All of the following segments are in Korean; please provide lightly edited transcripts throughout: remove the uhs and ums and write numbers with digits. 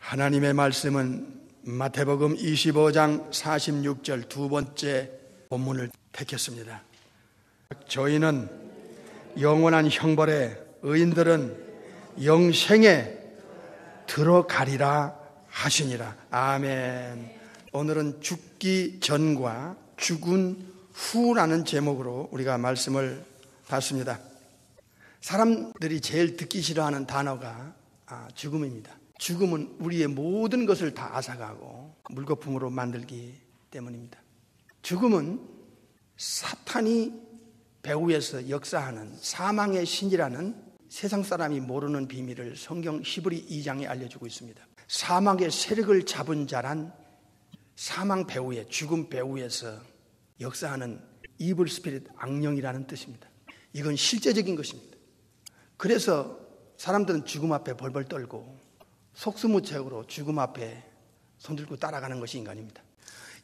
하나님의 말씀은 마태복음 25장 46절 두 번째 본문을 택했습니다. 저희는 영원한 형벌에, 의인들은 영생에 들어가리라 하시니라. 아멘. 오늘은 죽기 전과 죽은 후라는 제목으로 우리가 말씀을 봤습니다. 사람들이 제일 듣기 싫어하는 단어가 죽음입니다. 죽음은 우리의 모든 것을 다 앗아가고 물거품으로 만들기 때문입니다. 죽음은 사탄이 배후에서 역사하는 사망의 신이라는 세상 사람이 모르는 비밀을 성경 히브리 2장에 알려주고 있습니다. 사망의 세력을 잡은 자란 사망 배후에, 죽음 배후에서 역사하는 이블 스피릿, 악령이라는 뜻입니다. 이건 실제적인 것입니다. 그래서 사람들은 죽음 앞에 벌벌 떨고 속수무책으로 죽음 앞에 손들고 따라가는 것이 인간입니다.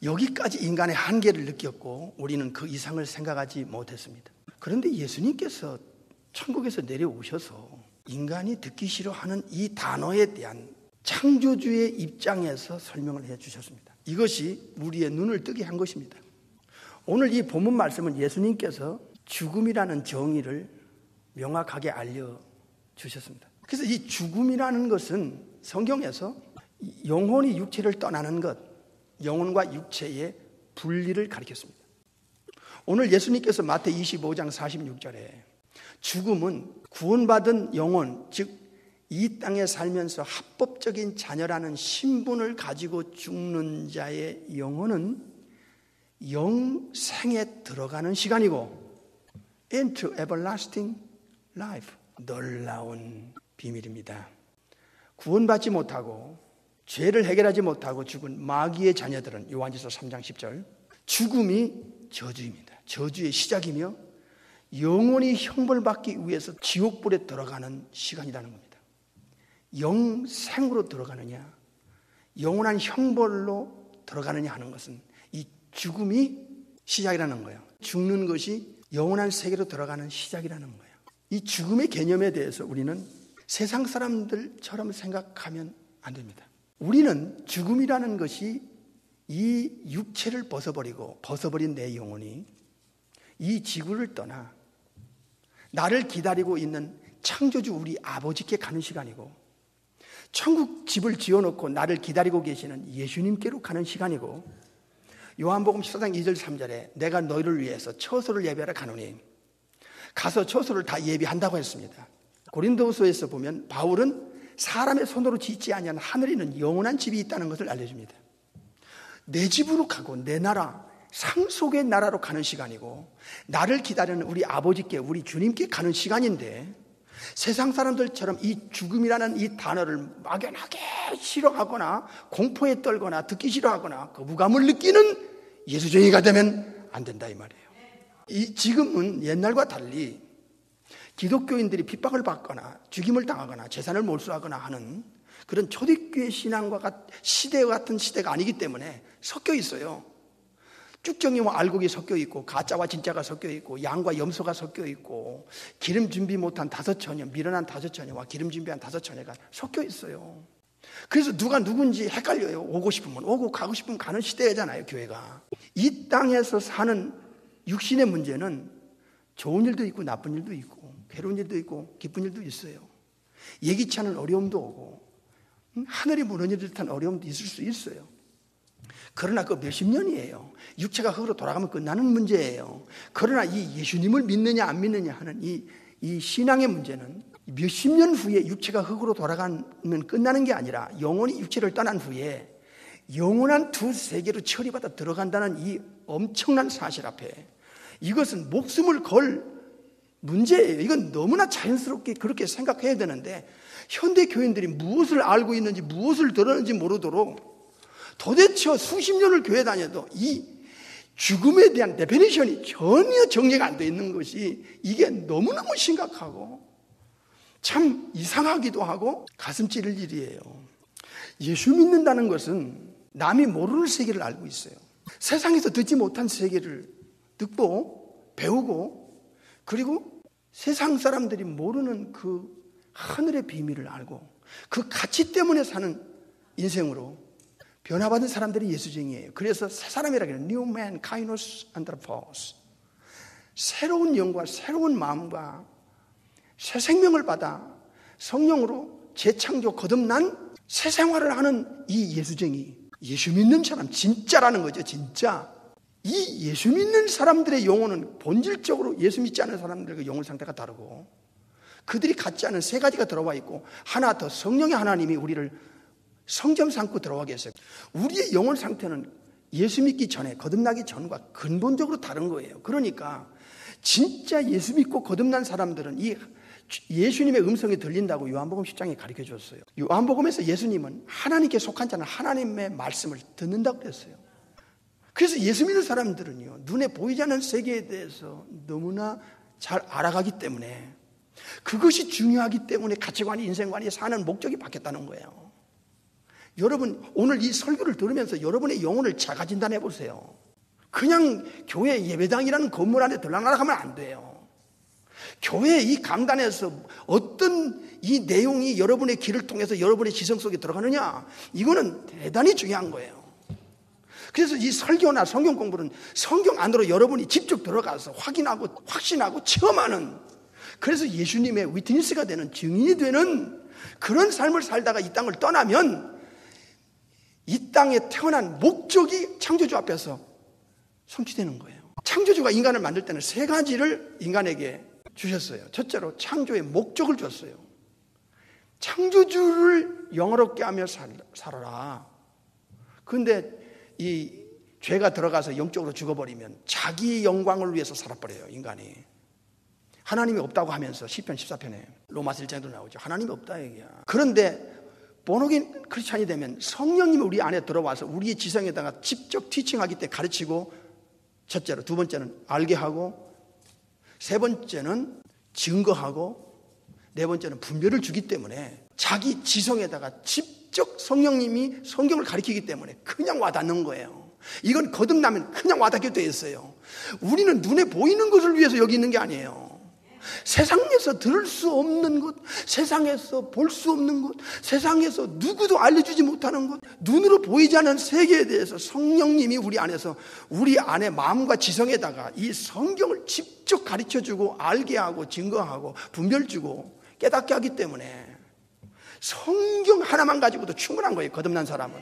여기까지 인간의 한계를 느꼈고 우리는 그 이상을 생각하지 못했습니다. 그런데 예수님께서 천국에서 내려오셔서 인간이 듣기 싫어하는 이 단어에 대한 창조주의 입장에서 설명을 해주셨습니다. 이것이 우리의 눈을 뜨게 한 것입니다. 오늘 이 본문 말씀은 예수님께서 죽음이라는 정의를 명확하게 알려주셨습니다. 그래서 이 죽음이라는 것은 성경에서 영혼이 육체를 떠나는 것, 영혼과 육체의 분리를 가리켰습니다. 오늘 예수님께서 마태 25장 46절에 죽음은 구원받은 영혼, 즉 이 땅에 살면서 합법적인 자녀라는 신분을 가지고 죽는 자의 영혼은 영생에 들어가는 시간이고 into everlasting life, 놀라운 비밀입니다. 구원받지 못하고 죄를 해결하지 못하고 죽은 마귀의 자녀들은 요한일서 3장 10절 죽음이 저주입니다. 저주의 시작이며 영원히 형벌받기 위해서 지옥불에 들어가는 시간이라는 겁니다. 영생으로 들어가느냐 영원한 형벌로 들어가느냐 하는 것은 이 죽음이 시작이라는 거예요. 죽는 것이 영원한 세계로 들어가는 시작이라는 거예요. 이 죽음의 개념에 대해서 우리는 세상 사람들처럼 생각하면 안 됩니다. 우리는 죽음이라는 것이 이 육체를 벗어버린 내 영혼이 이 지구를 떠나 나를 기다리고 있는 창조주 우리 아버지께 가는 시간이고 천국 집을 지어놓고 나를 기다리고 계시는 예수님께로 가는 시간이고 요한복음 14장 2절 3절에 내가 너희를 위해서 처소를 예비하러 가노니 가서 처소를 다 예비한다고 했습니다. 고린도후서에서 보면 바울은 사람의 손으로 짓지 아니한 하늘에 있는 영원한 집이 있다는 것을 알려줍니다. 내 집으로 가고 내 나라, 상속의 나라로 가는 시간이고 나를 기다리는 우리 아버지께, 우리 주님께 가는 시간인데 세상 사람들처럼 이 죽음이라는 이 단어를 막연하게 싫어하거나 공포에 떨거나 듣기 싫어하거나 거부감을 느끼는 예수쟁이가 되면 안 된다 이 말이에요. 지금은 옛날과 달리 기독교인들이 핍박을 받거나 죽임을 당하거나 재산을 몰수하거나 하는 그런 초대교회 신앙과 시대 같은 시대가 아니기 때문에 섞여 있어요. 쭉정이와 알곡이 섞여 있고 가짜와 진짜가 섞여 있고 양과 염소가 섞여 있고 기름 준비 못한 5처녀, 미련한 5처녀와 기름 준비한 5처녀가 섞여 있어요. 그래서 누가 누군지 헷갈려요. 오고 싶으면 오고 가고 싶으면 가는 시대잖아요, 교회가. 이 땅에서 사는 육신의 문제는 좋은 일도 있고 나쁜 일도 있고 괴로운 일도 있고 기쁜 일도 있어요. 예기치 않은 어려움도 오고 하늘이 무너질 듯한 어려움도 있을 수 있어요. 그러나 그 몇십 년이에요. 육체가 흙으로 돌아가면 끝나는 문제예요. 그러나 이 예수님을 믿느냐 안 믿느냐 하는 이 신앙의 문제는 몇십 년 후에 육체가 흙으로 돌아가면 끝나는 게 아니라 영혼이 육체를 떠난 후에 영원한 두 세계로 처리받아 들어간다는 이 엄청난 사실 앞에 이것은 목숨을 걸 문제예요. 이건 너무나 자연스럽게 그렇게 생각해야 되는데 현대 교인들이 무엇을 알고 있는지 무엇을 들었는지 모르도록 도대체 수십 년을 교회 다녀도 이 죽음에 대한 데피니션이 전혀 정리가 안 돼 있는 것이 이게 너무너무 심각하고 참 이상하기도 하고 가슴 찌를 일이에요. 예수 믿는다는 것은 남이 모르는 세계를 알고 있어요. 세상에서 듣지 못한 세계를 듣고 배우고 그리고 세상 사람들이 모르는 그 하늘의 비밀을 알고 그 가치 때문에 사는 인생으로 변화받은 사람들이 예수쟁이에요. 그래서 새 사람이라고 해요. New man, kainos anthropos. 새로운 영과 새로운 마음과 새 생명을 받아 성령으로 재창조 거듭난 새 생활을 하는 이 예수쟁이, 예수 믿는 사람, 진짜라는 거죠. 진짜. 이 예수 믿는 사람들의 영혼은 본질적으로 예수 믿지 않은 사람들과 영혼 상태가 다르고, 그들이 갖지 않은 세 가지가 들어와 있고, 하나 더, 성령의 하나님이 우리를 성점 삼고 들어가게 했어요. 우리의 영혼 상태는 예수 믿기 전에, 거듭나기 전과 근본적으로 다른 거예요. 그러니까 진짜 예수 믿고 거듭난 사람들은 이 예수님의 음성이 들린다고 요한복음 10장에 가르쳐 줬어요. 요한복음에서 예수님은 하나님께 속한 자는 하나님의 말씀을 듣는다고 그랬어요. 그래서 예수 믿는 사람들은요, 눈에 보이지 않는 세계에 대해서 너무나 잘 알아가기 때문에, 그것이 중요하기 때문에 가치관이, 인생관이, 사는 목적이 바뀌었다는 거예요. 여러분, 오늘 이 설교를 들으면서 여러분의 영혼을 자가 진단해 보세요. 그냥 교회 예배당이라는 건물 안에 들락날락하면 안 돼요. 교회 이 강단에서 어떤 이 내용이 여러분의 귀를 통해서 여러분의 지성 속에 들어가느냐, 이거는 대단히 중요한 거예요. 그래서 이 설교나 성경 공부는 성경 안으로 여러분이 직접 들어가서 확인하고 확신하고 체험하는, 그래서 예수님의 위트니스가 되는, 증인이 되는 그런 삶을 살다가 이 땅을 떠나면 이 땅에 태어난 목적이 창조주 앞에서 성취되는 거예요. 창조주가 인간을 만들 때는 세 가지를 인간에게 주셨어요. 첫째로 창조의 목적을 줬어요. 창조주를 영화롭게 하며 살아라. 그런데 이 죄가 들어가서 영적으로 죽어버리면 자기 영광을 위해서 살아버려요, 인간이. 하나님이 없다고 하면서 시편 14편에 로마서 1장에도 나오죠. 하나님이 없다 얘기야. 그런데 본어긴 크리스찬이 되면 성령님이 우리 안에 들어와서 우리의 지성에다가 직접 티칭하기 때문에 가르치고, 첫째로, 두 번째는 알게 하고, 세 번째는 증거하고, 네 번째는 분별을 주기 때문에 자기 지성에다가 직접 성령님이 성경을 가르치기 때문에 그냥 와닿는 거예요. 이건 거듭나면 그냥 와닿게 돼 있어요. 우리는 눈에 보이는 것을 위해서 여기 있는 게 아니에요. 세상에서 들을 수 없는 것, 세상에서 볼 수 없는 것, 세상에서 누구도 알려주지 못하는 것, 눈으로 보이지 않는 세계에 대해서 성령님이 우리 안에서, 우리 안에 마음과 지성에다가 이 성경을 직접 가르쳐주고 알게 하고 증거하고 분별 주고 깨닫게 하기 때문에 성경 하나만 가지고도 충분한 거예요, 거듭난 사람은.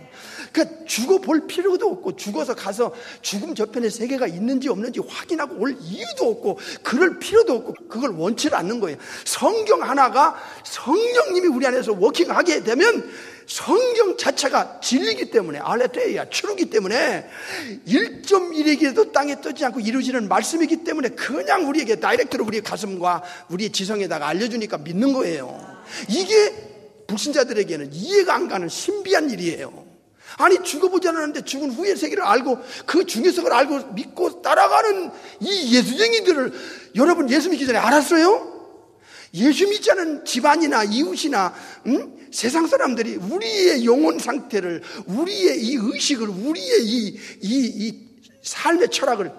그러니까 죽어볼 필요도 없고, 죽어서 가서 죽음 저편에 세계가 있는지 없는지 확인하고 올 이유도 없고, 그럴 필요도 없고, 그걸 원치를 않는 거예요. 성경 하나가 성령님이 우리 안에서 워킹하게 되면 성경 자체가 진리기 때문에, 알레테이아, 추루기 때문에 1.1에게도 땅에 떠지 않고 이루어지는 말씀이기 때문에 그냥 우리에게 다이렉트로 우리의 가슴과 우리의 지성에다가 알려주니까 믿는 거예요. 이게 불신자들에게는 이해가 안 가는 신비한 일이에요. 아니, 죽어보지 않았는데 죽은 후의 세계를 알고 그 중요성을 알고 믿고 따라가는 이 예수쟁이들을 여러분 예수 믿기 전에 알았어요? 예수 믿지 않은 집안이나 이웃이나 세상 사람들이 우리의 영혼 상태를, 우리의 이 의식을, 우리의 이 삶의 철학을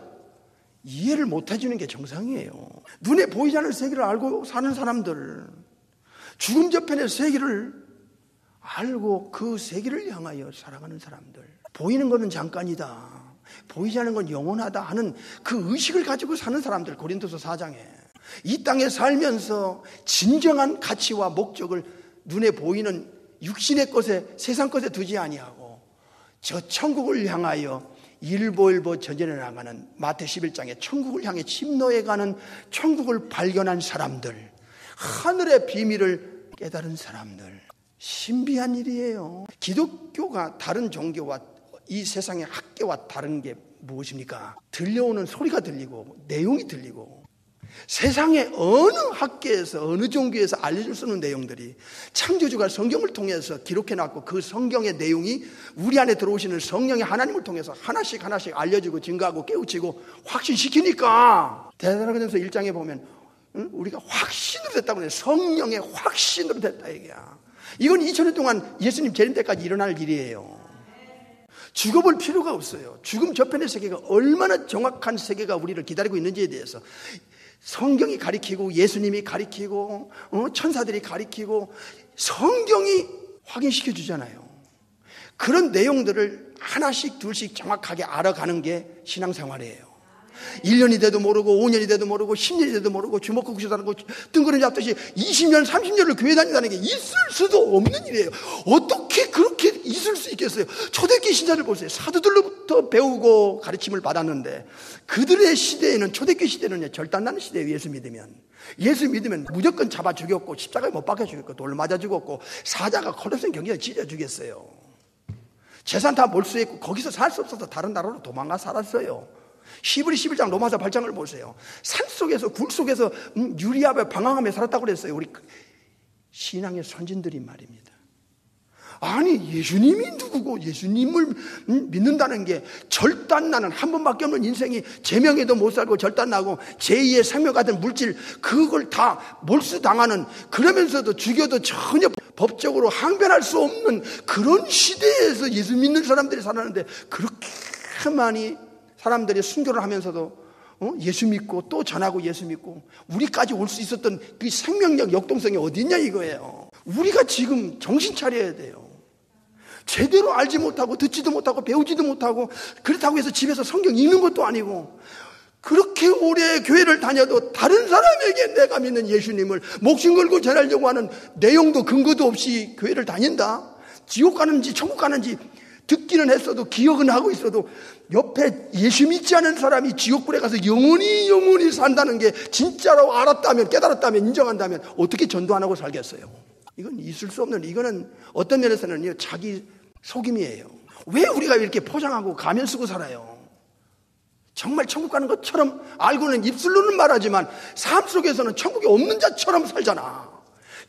이해를 못 해주는 게 정상이에요. 눈에 보이지 않는 세계를 알고 사는 사람들, 죽음 저편의 세계를 알고 그 세계를 향하여 살아가는 사람들, 보이는 것은 잠깐이다, 보이지 않는 건 영원하다 하는 그 의식을 가지고 사는 사람들, 고린도서 4장에 이 땅에 살면서 진정한 가치와 목적을 눈에 보이는 육신의 것에, 세상 것에 두지 아니하고 저 천국을 향하여 일보일보 전진해 나가는 마태 11장에 천국을 향해 침노해가는 천국을 발견한 사람들, 하늘의 비밀을 깨달은 사람들, 신비한 일이에요. 기독교가 다른 종교와 이 세상의 학계와 다른 게 무엇입니까? 들려오는 소리가 들리고 내용이 들리고, 세상의 어느 학계에서 어느 종교에서 알려줄 수 없는 내용들이 창조주가 성경을 통해서 기록해놨고, 그 성경의 내용이 우리 안에 들어오시는 성령의 하나님을 통해서 하나씩 하나씩 알려주고 증거하고 깨우치고 확신시키니까, 대사로전서 1장에 보면 우리가 확신으로 됐다고 해요. 성령의 확신으로 됐다 얘기야. 이건 2000년 동안 예수님 재림 때까지 일어날 일이에요. 죽어볼 필요가 없어요. 죽음 저편의 세계가 얼마나 정확한 세계가 우리를 기다리고 있는지에 대해서 성경이 가리키고, 예수님이 가리키고, 천사들이 가리키고, 성경이 확인시켜 주잖아요. 그런 내용들을 하나씩 둘씩 정확하게 알아가는 게 신앙생활이에요. 1년이 돼도 모르고 5년이 돼도 모르고 10년이 돼도 모르고 주먹고 구셔다는 거 뜬구름 잡듯이 20년 30년을 교회 다닌다는 게 있을 수도 없는 일이에요. 어떻게 그렇게 있을 수 있겠어요? 초대교회 신자들 보세요. 사도들로부터 배우고 가르침을 받았는데 그들의 시대에는, 초대교회 시대는 절단나는 시대예요. 예수 믿으면 무조건 잡아 죽였고 십자가에 못 박혀 죽였고 돌 맞아 죽었고 사자가 콜로세움 경기에 찢어 죽였어요. 재산 다 몰수했고 거기서 살 수 없어서 다른 나라로 도망가 살았어요. 히브리 11장 로마서 8장을 보세요. 산속에서 굴 속에서 유리압에 방황하며 살았다고 그랬어요. 우리 신앙의 선진들이 말입니다. 아니 예수님이 누구고 예수님을 믿는다는 게 절단나는 한 번밖에 없는 인생이 제명에도 못 살고 절단나고 제2의 생명 같은 물질 그걸 다 몰수당하는, 그러면서도 죽여도 전혀 법적으로 항변할 수 없는 그런 시대에서 예수 믿는 사람들이 살았는데 그렇게 많이 사람들이 순교를 하면서도 예수 믿고 또 전하고 예수 믿고 우리까지 올 수 있었던 그 생명력 역동성이 어디 있냐 이거예요. 우리가 지금 정신 차려야 돼요. 제대로 알지 못하고 듣지도 못하고 배우지도 못하고 그렇다고 해서 집에서 성경 읽는 것도 아니고 그렇게 오래 교회를 다녀도 다른 사람에게 내가 믿는 예수님을 목숨 걸고 전하려고 하는 내용도 근거도 없이 교회를 다닌다? 지옥 가는지 천국 가는지 듣기는 했어도 기억은 하고 있어도 옆에 예수 믿지 않은 사람이 지옥불에 가서 영원히 산다는 게 진짜로 알았다면, 깨달았다면, 인정한다면 어떻게 전도 안 하고 살겠어요? 이건 있을 수 없는, 이거는 어떤 면에서는 자기 속임이에요. 왜 우리가 이렇게 포장하고 가면 쓰고 살아요? 정말 천국 가는 것처럼 알고는 입술로는 말하지만 삶 속에서는 천국이 없는 자처럼 살잖아.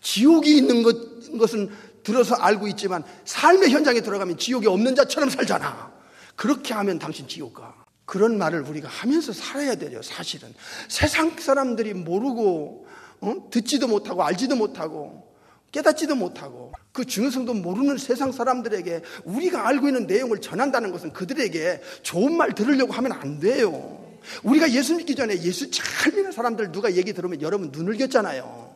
지옥이 있는 것은 들어서 알고 있지만 삶의 현장에 들어가면 지옥이 없는 자처럼 살잖아. 그렇게 하면 당신 지옥 가. 그런 말을 우리가 하면서 살아야 돼요. 사실은 세상 사람들이 모르고 듣지도 못하고 알지도 못하고 깨닫지도 못하고 그 중요성도 모르는 세상 사람들에게 우리가 알고 있는 내용을 전한다는 것은 그들에게 좋은 말 들으려고 하면 안 돼요. 우리가 예수 믿기 전에 예수 잘 믿는 사람들 누가 얘기 들으면 여러분 눈을 겼잖아요.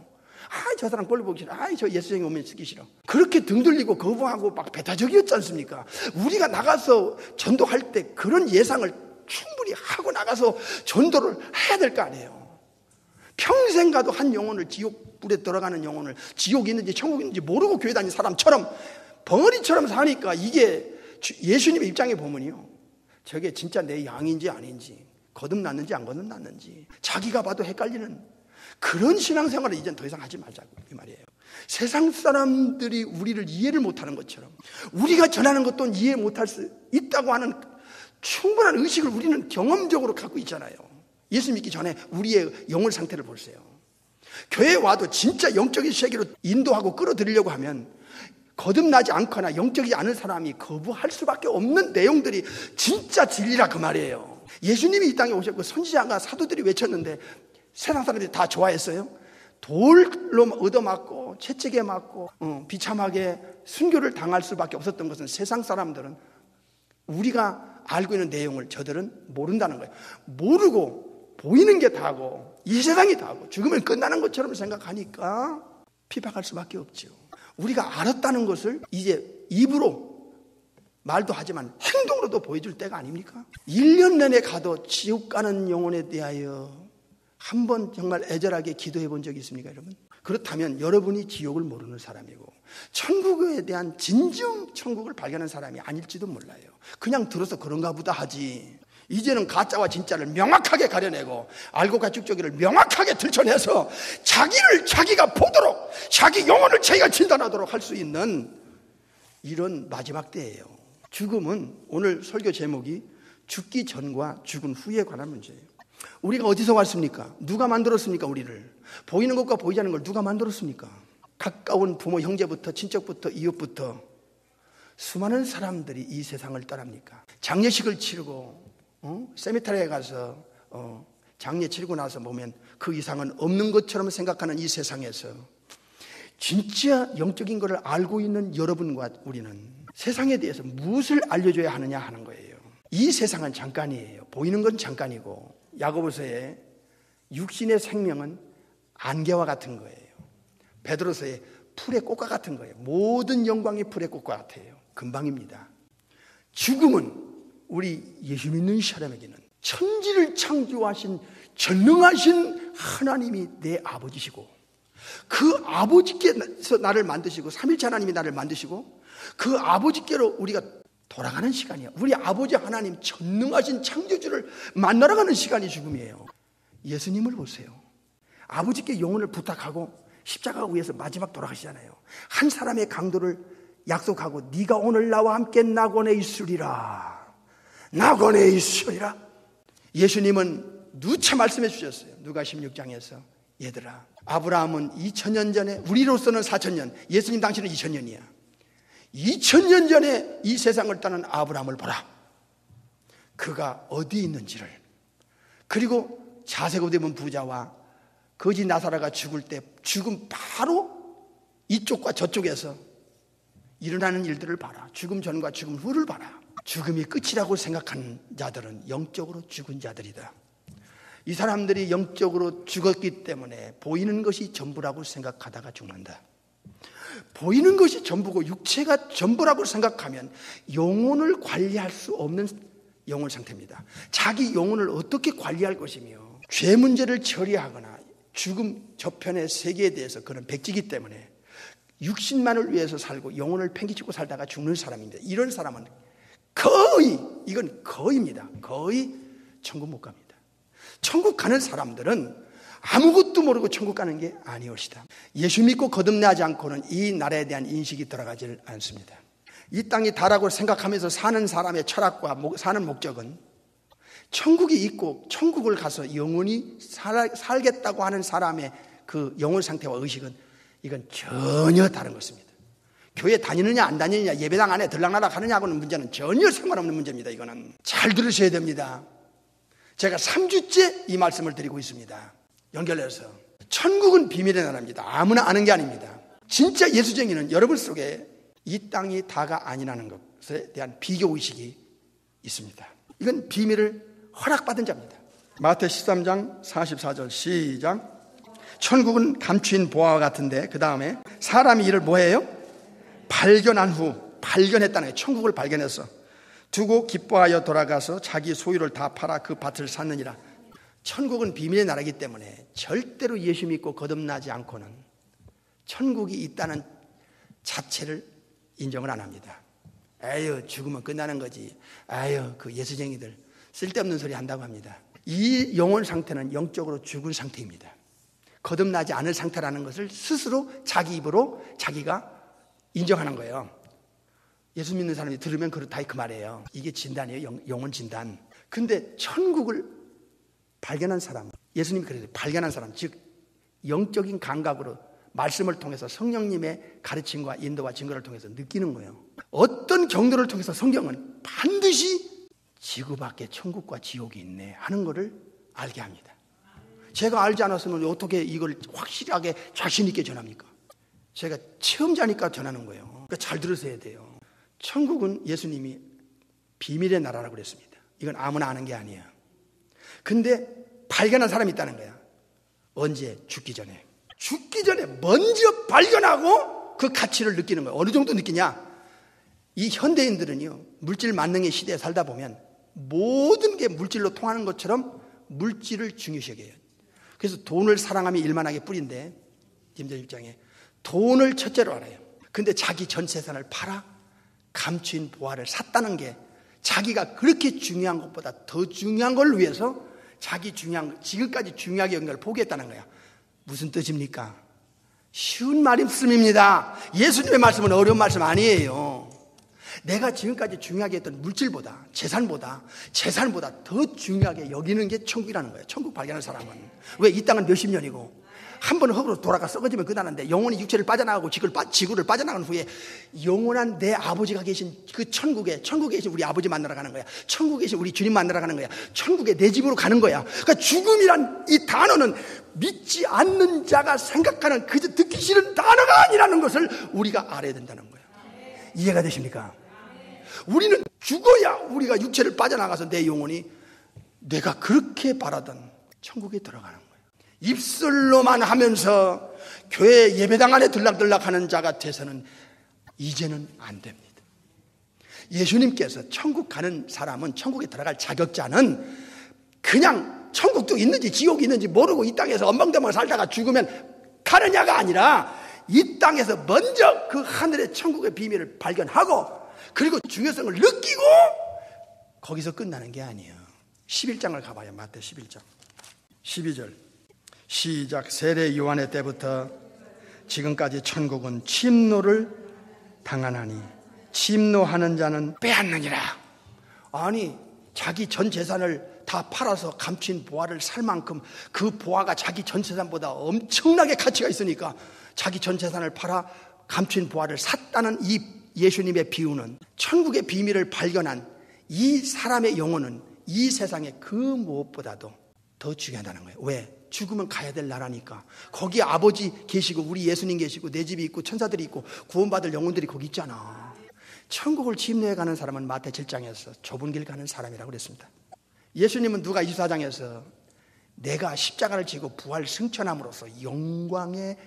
저 사람 꼴 보기 싫어. 저 예수쟁이 오면 쓰기 싫어. 그렇게 등 돌리고 거부하고 막 배타적이었지 않습니까? 우리가 나가서 전도할 때 그런 예상을 충분히 하고 나가서 전도를 해야 될 거 아니에요. 평생 가도 한 영혼을, 지옥불에 들어가는 영혼을, 지옥이 있는지 천국이 있는지 모르고 교회 다니는 사람처럼 벙어리처럼 사니까 이게 예수님의 입장에 보면요, 저게 진짜 내 양인지 아닌지, 거듭났는지 안 거듭났는지 자기가 봐도 헷갈리는 그런 신앙생활을 이젠 더 이상 하지 말자고 이 말이에요. 세상 사람들이 우리를 이해를 못하는 것처럼 우리가 전하는 것도 이해 못할 수 있다고 하는 충분한 의식을 우리는 경험적으로 갖고 있잖아요. 예수 믿기 전에 우리의 영혼 상태를 보세요. 교회에 와도 진짜 영적인 세계로 인도하고 끌어들이려고 하면 거듭나지 않거나 영적이지 않은 사람이 거부할 수밖에 없는 내용들이 진짜 진리라 그 말이에요. 예수님이 이 땅에 오셨고 선지자가 사도들이 외쳤는데 세상 사람들이 다 좋아했어요? 돌로 얻어맞고 채찍에 맞고 비참하게 순교를 당할 수밖에 없었던 것은 세상 사람들은 우리가 알고 있는 내용을 저들은 모른다는 거예요. 모르고 보이는 게 다고 이 세상이 다고 죽으면 끝나는 것처럼 생각하니까 피박할 수밖에 없죠. 우리가 알았다는 것을 이제 입으로 말도 하지만 행동으로도 보여줄 때가 아닙니까? 1년 내내 가도 지옥 가는 영혼에 대하여 한번 정말 애절하게 기도해 본 적이 있습니까, 여러분? 그렇다면 여러분이 지옥을 모르는 사람이고 천국에 대한 진정 천국을 발견한 사람이 아닐지도 몰라요. 그냥 들어서 그런가 보다 하지. 이제는 가짜와 진짜를 명확하게 가려내고 알고가 축적기를 명확하게 들춰내서 자기를 자기가 보도록 자기 영혼을 자기가 진단하도록 할 수 있는 이런 마지막 때예요. 죽음은 오늘 설교 제목이 죽기 전과 죽은 후에 관한 문제예요. 우리가 어디서 왔습니까? 누가 만들었습니까? 우리를 보이는 것과 보이지 않는 걸 누가 만들었습니까? 가까운 부모 형제부터 친척부터 이웃부터 수많은 사람들이 이 세상을 떠납니까? 장례식을 치르고 세미타리에 가서 장례 치르고 나서 보면 그 이상은 없는 것처럼 생각하는 이 세상에서 진짜 영적인 것을 알고 있는 여러분과 우리는 세상에 대해서 무엇을 알려줘야 하느냐 하는 거예요. 이 세상은 잠깐이에요. 보이는 건 잠깐이고 야고보서의 육신의 생명은 안개와 같은 거예요. 베드로서의 풀의 꽃과 같은 거예요. 모든 영광이 풀의 꽃과 같아요. 금방입니다. 죽음은 우리 예수 믿는 사람에게는 천지를 창조하신 전능하신 하나님이 내 아버지시고, 그 아버지께서 나를 만드시고, 삼일체 하나님이 나를 만드시고, 그 아버지께로 우리가 돌아가는 시간이야. 우리 아버지 하나님 전능하신 창조주를 만나러 가는 시간이 죽음이에요. 예수님을 보세요. 아버지께 영혼을 부탁하고 십자가 위에서 마지막 돌아가시잖아요. 한 사람의 강도를 약속하고 네가 오늘 나와 함께 낙원에 있으리라. 낙원에 있으리라. 예수님은 누차 말씀해 주셨어요. 누가 16장에서 얘들아, 아브라함은 2000년 전에, 우리로서는 4000년, 예수님 당시는 2000년이야. 2000년 전에 이 세상을 떠난 아브라함을 보라. 그가 어디 있는지를. 그리고 자세고 되면 부자와 거지 나사로가 죽을 때 죽음 바로 이쪽과 저쪽에서 일어나는 일들을 봐라. 죽음 전과 죽음 후를 봐라. 죽음이 끝이라고 생각하는 자들은 영적으로 죽은 자들이다. 이 사람들이 영적으로 죽었기 때문에 보이는 것이 전부라고 생각하다가 죽는다. 보이는 것이 전부고 육체가 전부라고 생각하면 영혼을 관리할 수 없는 영혼 상태입니다. 자기 영혼을 어떻게 관리할 것이며, 죄 문제를 처리하거나 죽음 저편의 세계에 대해서 그런 백지기 때문에 육신만을 위해서 살고 영혼을 팽개치고 살다가 죽는 사람인데, 이런 사람은 거의, 이건 거의입니다. 거의 천국 못 갑니다. 천국 가는 사람들은 아무것도 모르고 천국 가는 게 아니옵시다. 예수 믿고 거듭나지 않고는 이 나라에 대한 인식이 들어가질 않습니다. 이 땅이 다라고 생각하면서 사는 사람의 철학과 사는 목적은 천국이 있고 천국을 가서 영원히 살겠다고 하는 사람의 그 영혼 상태와 의식은 이건 전혀 다른 것입니다. 교회 다니느냐 안 다니느냐, 예배당 안에 들락날락 하느냐고는 문제는 전혀 상관없는 문제입니다. 이거는 잘 들으셔야 됩니다. 제가 3주째 이 말씀을 드리고 있습니다. 연결해서. 천국은 비밀의 나라입니다. 아무나 아는 게 아닙니다. 진짜 예수쟁이는 여러분 속에 이 땅이 다가 아니라는 것에 대한 비교의식이 있습니다. 이건 비밀을 허락받은 자입니다. 마태 13장 44절 시작. 천국은 감추인 보화와 같은데, 그 다음에 사람이 이를 뭐해요? 발견한 후, 발견했다는 거예요. 천국을 발견해서 두고 기뻐하여 돌아가서 자기 소유를 다 팔아 그 밭을 샀느니라. 천국은 비밀의 나라이기 때문에 절대로 예수 믿고 거듭나지 않고는 천국이 있다는 자체를 인정을 안 합니다. 에휴, 죽으면 끝나는 거지. 에휴, 그 예수쟁이들 쓸데없는 소리 한다고 합니다. 이 영혼 상태는 영적으로 죽은 상태입니다. 거듭나지 않을 상태라는 것을 스스로 자기 입으로 자기가 인정하는 거예요. 예수 믿는 사람이 들으면 그렇다 그 말이에요. 이게 진단이에요. 영혼 진단. 근데 천국을 발견한 사람, 예수님이 그래요. 발견한 사람, 즉 영적인 감각으로 말씀을 통해서 성령님의 가르침과 인도와 증거를 통해서 느끼는 거예요. 어떤 경로를 통해서 성경은 반드시 지구 밖에 천국과 지옥이 있네 하는 것을 알게 합니다. 제가 알지 않았으면 어떻게 이걸 확실하게 자신 있게 전합니까? 제가 체험자니까 전하는 거예요. 그러니까 잘 들으셔야 돼요. 천국은 예수님이 비밀의 나라라고 그랬습니다. 이건 아무나 아는 게 아니에요. 근데 발견한 사람이 있다는 거야. 언제? 죽기 전에. 죽기 전에 먼저 발견하고 그 가치를 느끼는 거예요. 어느 정도 느끼냐? 이 현대인들은요, 물질 만능의 시대에 살다 보면 모든 게 물질로 통하는 것처럼 물질을 중요시 여겨요. 그래서 돈을 사랑하며 일만하게 뿌린데, 김대 1장에 돈을 첫째로 알아요. 근데 자기 전 재산을 팔아 감추인 보화를 샀다는 게 자기가 그렇게 중요한 것보다 더 중요한 걸 위해서 자기 지금까지 중요하게 여긴 걸 포기했다는 거야. 무슨 뜻입니까? 쉬운 말씀입니다. 예수님의 말씀은 어려운 말씀 아니에요. 내가 지금까지 중요하게 했던 물질보다 재산보다 더 중요하게 여기는 게 천국이라는 거예요. 천국 발견한 사람은. 왜? 이 땅은 몇십 년이고 한 번 흙으로 돌아가 썩어지면 끝나는데, 영혼이 육체를 빠져나가고 지구를 빠져나간 후에 영원한 내 아버지가 계신 그 천국에 계신 우리 아버지 만나러 가는 거야. 천국에 계신 우리 주님 만나러 가는 거야. 천국에 내 집으로 가는 거야. 그러니까 죽음이란 이 단어는 믿지 않는 자가 생각하는 그저 듣기 싫은 단어가 아니라는 것을 우리가 알아야 된다는 거예요. 이해가 되십니까? 우리는 죽어야 우리가 육체를 빠져나가서 내 영혼이 내가 그렇게 바라던 천국에 들어가는 거예요. 입술로만 하면서 교회 예배당 안에 들락들락하는 자가 돼서는 이제는 안 됩니다. 예수님께서 천국 가는 사람은, 천국에 들어갈 자격자는 그냥 천국도 있는지 지옥이 있는지 모르고 이 땅에서 엉망대망 살다가 죽으면 가느냐가 아니라 이 땅에서 먼저 그 하늘의 천국의 비밀을 발견하고 그리고 중요성을 느끼고 거기서 끝나는 게 아니에요. 11장을 가봐요. 마태 11장 12절 시작. 세례 요한의 때부터 지금까지 천국은 침노를 당하나니 침노하는 자는 빼앗느니라. 아니, 자기 전 재산을 다 팔아서 감춘 보화를 살 만큼 그 보화가 자기 전 재산보다 엄청나게 가치가 있으니까 자기 전 재산을 팔아 감춘 보화를 샀다는 이 예수님의 비유는 천국의 비밀을 발견한 이 사람의 영혼은 이 세상에 그 무엇보다도 더 중요하다는 거예요. 왜? 죽으면 가야 될 나라니까. 거기 아버지 계시고 우리 예수님 계시고 내 집이 있고 천사들이 있고 구원받을 영혼들이 거기 있잖아. 천국을 침노해 가는 사람은 마태 7장에서 좁은 길 가는 사람이라고 그랬습니다. 예수님은 누가 24장에서 내가 십자가를 지고 부활 승천함으로써 영광에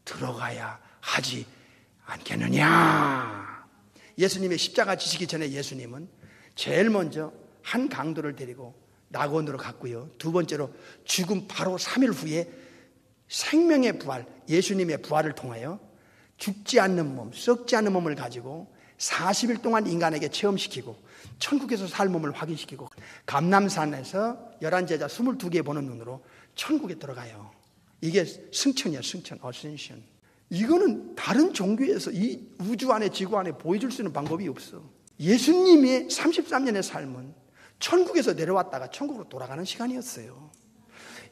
들어가야 하지 않겠느냐. 예수님의 십자가 지시기 전에 예수님은 제일 먼저 한 강도를 데리고 낙원으로 갔고요. 두 번째로 죽음 바로 3일 후에 생명의 부활, 예수님의 부활을 통하여 죽지 않는 몸, 썩지 않는 몸을 가지고 40일 동안 인간에게 체험시키고 천국에서 살 몸을 확인시키고 감람산에서 11제자 22개 보는 눈으로 천국에 들어가요. 이게 승천이야. 승천, 어센션. 이거는 다른 종교에서 이 우주 안에 지구 안에 보여줄 수 있는 방법이 없어. 예수님의 33년의 삶은 천국에서 내려왔다가 천국으로 돌아가는 시간이었어요.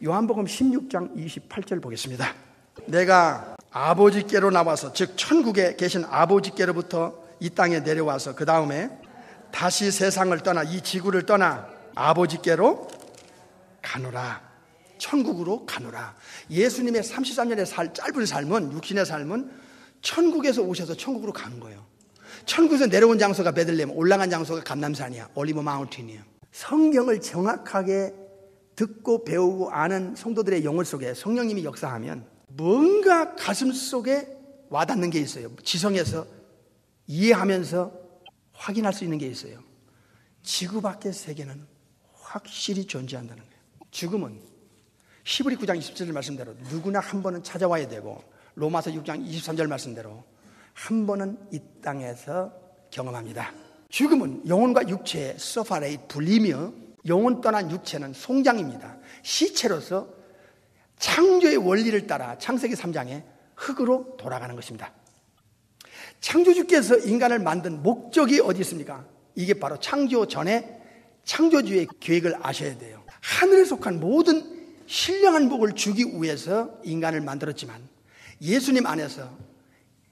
요한복음 16장 28절 보겠습니다. 내가 아버지께로 나와서, 즉 천국에 계신 아버지께로부터 이 땅에 내려와서 그 다음에 다시 세상을 떠나 이 지구를 떠나 아버지께로 가노라. 천국으로 가노라. 예수님의 33년의 짧은 삶은, 육신의 삶은 천국에서 오셔서 천국으로 가는 거예요. 천국에서 내려온 장소가 베들레헴, 올라간 장소가 감람산이야. 올리브 마운틴이야. 성경을 정확하게 듣고 배우고 아는 성도들의 영혼 속에 성령님이 역사하면 뭔가 가슴 속에 와닿는 게 있어요. 지성에서 이해하면서 확인할 수 있는 게 있어요. 지구 밖의 세계는 확실히 존재한다는 거예요. 죽음은 히브리 9장 27절 말씀대로 누구나 한 번은 찾아와야 되고, 로마서 6장 23절 말씀대로 한 번은 이 땅에서 경험합니다. 죽음은 영혼과 육체의 서파레이트, 분리며 영혼 떠난 육체는 송장입니다. 시체로서 창조의 원리를 따라 창세기 3장에 흙으로 돌아가는 것입니다. 창조주께서 인간을 만든 목적이 어디 있습니까? 이게 바로 창조 전에 창조주의 계획을 아셔야 돼요. 하늘에 속한 모든 신령한 복을 주기 위해서 인간을 만들었지만 예수님 안에서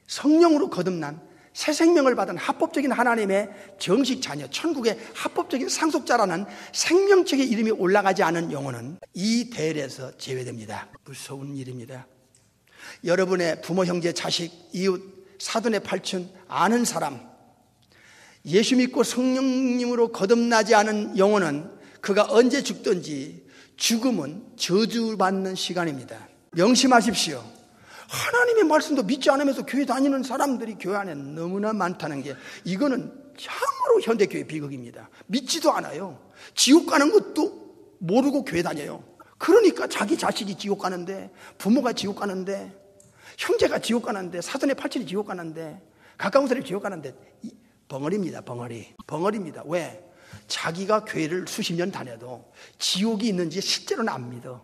성령으로 거듭난 새 생명을 받은 합법적인 하나님의 정식 자녀, 천국의 합법적인 상속자라는 생명책의 이름이 올라가지 않은 영혼은 이 대열에서 제외됩니다. 무서운 일입니다. 여러분의 부모, 형제, 자식, 이웃, 사돈의 팔촌, 아는 사람, 예수 믿고 성령님으로 거듭나지 않은 영혼은 그가 언제 죽든지 죽음은 저주받는 시간입니다. 명심하십시오. 하나님의 말씀도 믿지 않으면서 교회 다니는 사람들이 교회 안에 너무나 많다는 게, 이거는 참으로 현대교회 비극입니다. 믿지도 않아요. 지옥 가는 것도 모르고 교회 다녀요. 그러니까 자기 자식이 지옥 가는데, 부모가 지옥 가는데, 형제가 지옥 가는데, 사돈의 팔촌이 지옥 가는데, 가까운 사람이 지옥 가는데, 벙어리입니다. 벙어리입니다. 왜? 자기가 교회를 수십 년 다녀도 지옥이 있는지 실제로는 안 믿어.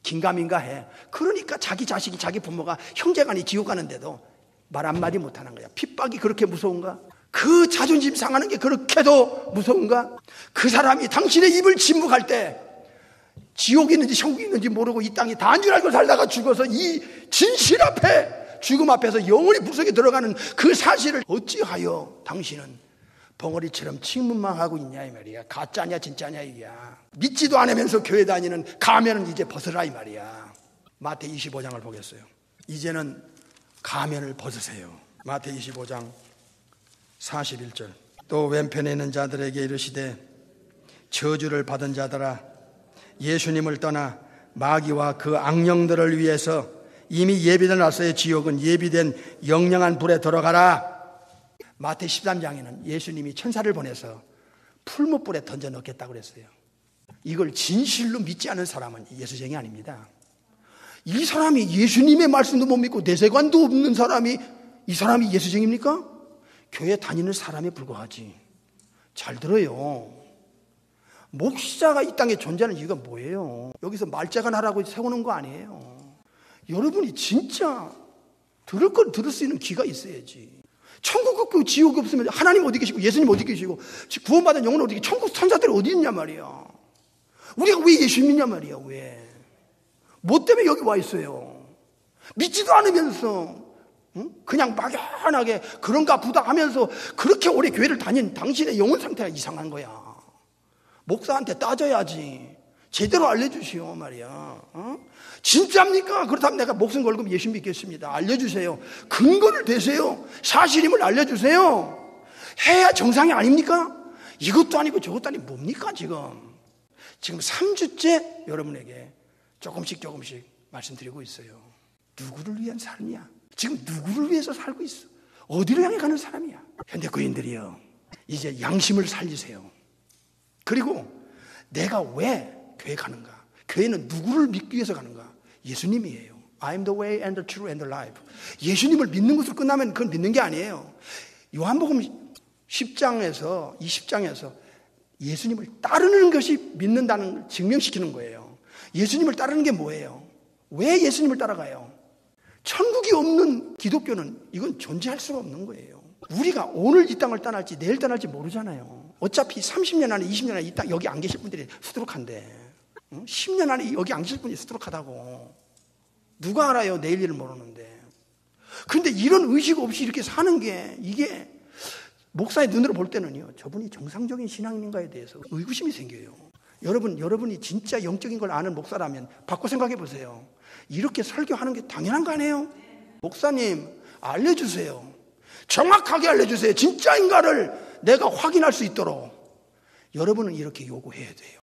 긴가민가 해. 그러니까 자기 자식이, 자기 부모가, 형제간이 지옥 가는데도 말 한마디 못하는 거야. 핍박이 그렇게 무서운가? 그 자존심 상하는 게 그렇게도 무서운가? 그 사람이 당신의 입을 침묵할 때 지옥이 있는지 천국이 있는지 모르고 이 땅이 다인 줄 알고 살다가 죽어서 이 진실 앞에, 죽음 앞에서 영원히 불속에 들어가는 그 사실을 어찌하여 당신은 벙어리처럼 침묵만 하고 있냐 이 말이야. 가짜냐 진짜냐 이야. 믿지도 않으면서 교회 다니는 가면은 이제 벗으라 이 말이야. 마태 25장을 보겠어요. 이제는 가면을 벗으세요. 마태 25장 41절. 또 왼편에 있는 자들에게 이르시되 저주를 받은 자들아, 예수님을 떠나 마귀와 그 악령들을 위해서 이미 예비된 놨어요. 지옥은 예비된 영영한 불에 들어가라. 마태 13장에는 예수님이 천사를 보내서 풀무불에 던져 넣겠다고 그랬어요. 이걸 진실로 믿지 않은 사람은 예수쟁이 아닙니다. 이 사람이 예수님의 말씀도 못 믿고 내세관도 없는 사람이, 이 사람이 예수쟁입니까? 교회 다니는 사람에 불과하지. 잘 들어요. 목사가 이 땅에 존재하는 이유가 뭐예요? 여기서 말자간 하라고 세우는 거 아니에요. 여러분이 진짜 들을 걸 들을 수 있는 귀가 있어야지. 천국 없고 지옥 없으면 하나님 어디 계시고 예수님 어디 계시고 구원받은 영혼은 어디 계시고 천국 천사들이 어디 있냐 말이야. 우리가 왜 예수 믿냐 말이야. 왜? 뭐 때문에 여기 와 있어요? 믿지도 않으면서 그냥 막연하게 그런가 보다 하면서 그렇게 오래 교회를 다닌 당신의 영혼 상태가 이상한 거야. 목사한테 따져야지. 제대로 알려주시오 말이야. 진짜입니까? 그렇다면 내가 목숨 걸고 예수 믿겠습니다. 알려주세요. 근거를 대세요. 사실임을 알려주세요. 해야 정상이 아닙니까? 이것도 아니고 저것도 아니고 뭡니까 지금? 지금 3주째 여러분에게 조금씩 말씀드리고 있어요. 누구를 위한 삶이야? 지금 누구를 위해서 살고 있어? 어디로 향해 가는 사람이야? 현대 교인들이요, 이제 양심을 살리세요. 그리고 내가 왜 교회 가는가? 교회는 누구를 믿기 위해서 가는가? 예수님이에요. I am the way and the truth and the life. 예수님을 믿는 것으로 끝나면 그건 믿는 게 아니에요. 요한복음 10장에서 20장에서 예수님을 따르는 것이 믿는다는 걸 증명시키는 거예요. 예수님을 따르는 게 뭐예요? 왜 예수님을 따라가요? 천국이 없는 기독교는 이건 존재할 수가 없는 거예요. 우리가 오늘 이 땅을 떠날지 내일 떠날지 모르잖아요. 어차피 30년 안에 20년 안에 이 땅 여기 안 계실 분들이 수두룩한데 10년 안에 여기 안 계실 분이 수두룩하다고. 누가 알아요? 내일 일을 모르는데. 그런데 이런 의식 없이 이렇게 사는 게, 이게 목사의 눈으로 볼 때는요, 저분이 정상적인 신앙인가에 대해서 의구심이 생겨요. 여러분이 진짜 영적인 걸 아는 목사라면 바꿔 생각해 보세요. 이렇게 설교하는 게 당연한 거 아니에요? 목사님 알려주세요. 정확하게 알려주세요. 진짜인가를 내가 확인할 수 있도록 여러분은 이렇게 요구해야 돼요.